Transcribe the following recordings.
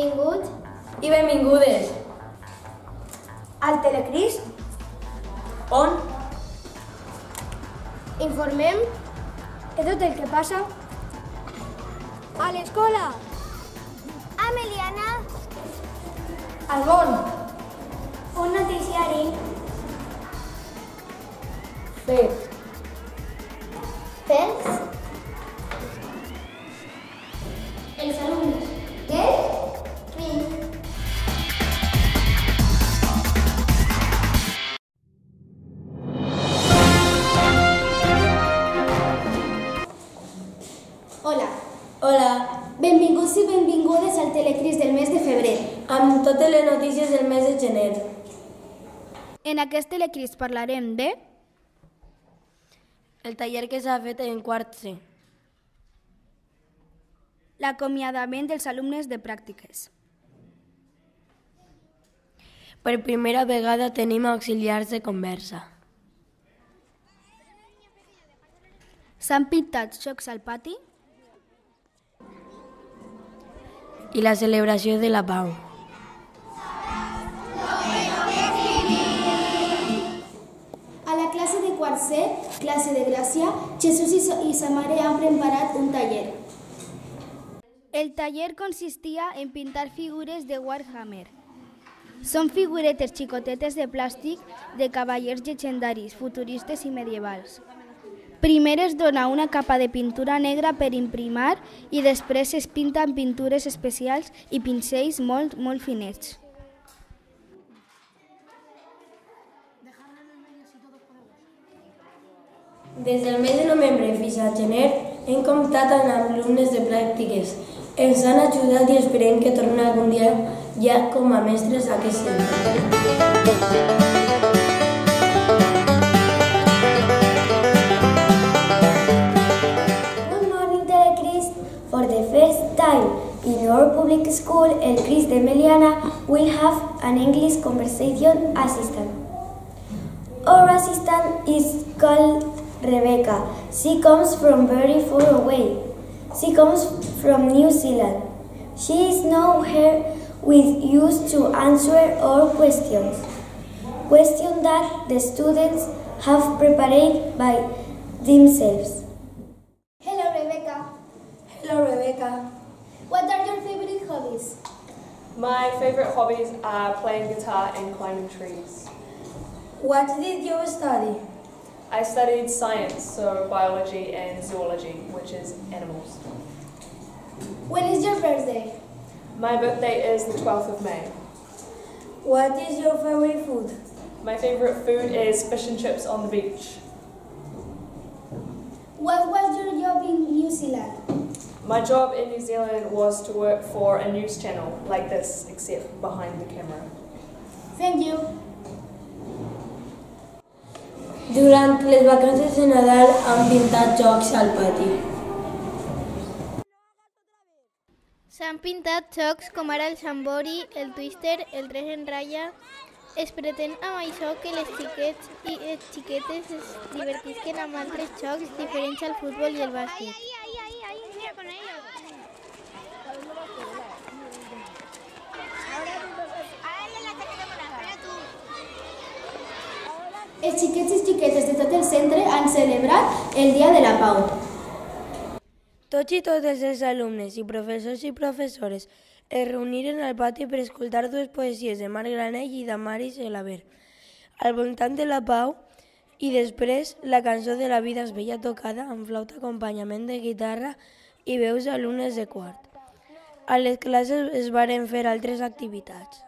Benvinguts i benvingudes al Telecrist. On? Informem de tot el que passa a l'escola, a Meliana, Al món. un noticiari Fets. pels els alumnes del CRIS. Hola, Hola, benvinguts i benvingudes al Telecris del mes de febrer. amb totes les notícies del mes de gener. En aquest Telecris parlarem de El taller que s'ha fet en quart C. l'acomiadament dels alumnes de pràctiques. Per primera vegada tenim auxiliars de conversa. S'han pintat xocs al pati I la celebració de la pau. A la classe de quart C, classe de Gràcia, Jesús i sa mare han preparat un taller. El taller consistia en pintar figures de Warhammer. Són figuretes xicotetes de plàstic de cavallers llegendaris, futuristes i medievals. Primer es dona una capa de pintura negra per imprimar i després es pinten pintures especials i pincells molt finets. Des del mes de novembre fins a gener hem comptat amb alumnes de pràctiques. Ens han ajudat i esperem que tornin algun dia ja com a mestres a aquest centre. Good morning, Telechrist. For the first time in our public school, El Cris de Meliana will have an English conversation assistant. Our assistant is called Rebecca. She comes from very far away. She comes from New Zealand. She is now here with us to answer our questions. Questions that the students have prepared by themselves. Hello, Rebecca. Hello, Rebecca. What are your favorite hobbies? My favourite hobbies are playing guitar and climbing trees. What did you study? I studied science, so biology and zoology, which is animals. When is your birthday? My birthday is the 12th of May. What is your favorite food? My favourite food is fish and chips on the beach. What was your job in New Zealand? My job in New Zealand was to work for a news channel like this, except behind the camera. Thank you. Durant les vacances de Nadal han pintat jocs al pati. S'han pintat jocs com ara el Sambori, el Twister, el 3 en ratlla. Es pretén amb això que les xiquets i les xiquetes es divertisquen amb altres jocs diferents al futbol i el bàsquet. Els xiquets i xiquetes de tot el centre han celebrat el Dia de la Pau. Tots i totes els alumnes i professors i professores es reuniren al pati per escoltar dues poesies de Marc Granell i d'Amaris Elaber, al voltant de la pau, i després la cançó de La vida és bella tocada amb flauta, acompanyament de guitarra i veus d'alumnes de quart. A les classes es varen fer altres activitats.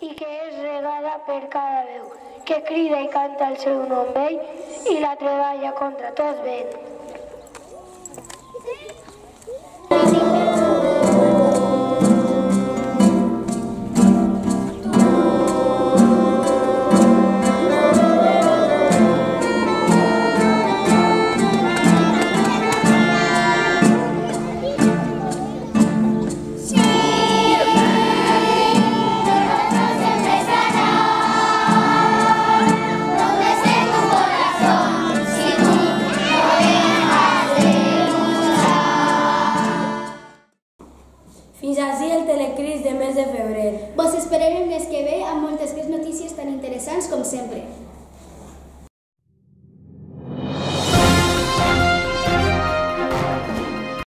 I que és regada per cada veu, que crida i canta el seu nom vell i la treballa contra tot vent. Donde esté tu corazón, si tú ací el Telecris de mes de febrer. Vos esperem el mes que ve amb moltes més notícies tan interessants com sempre.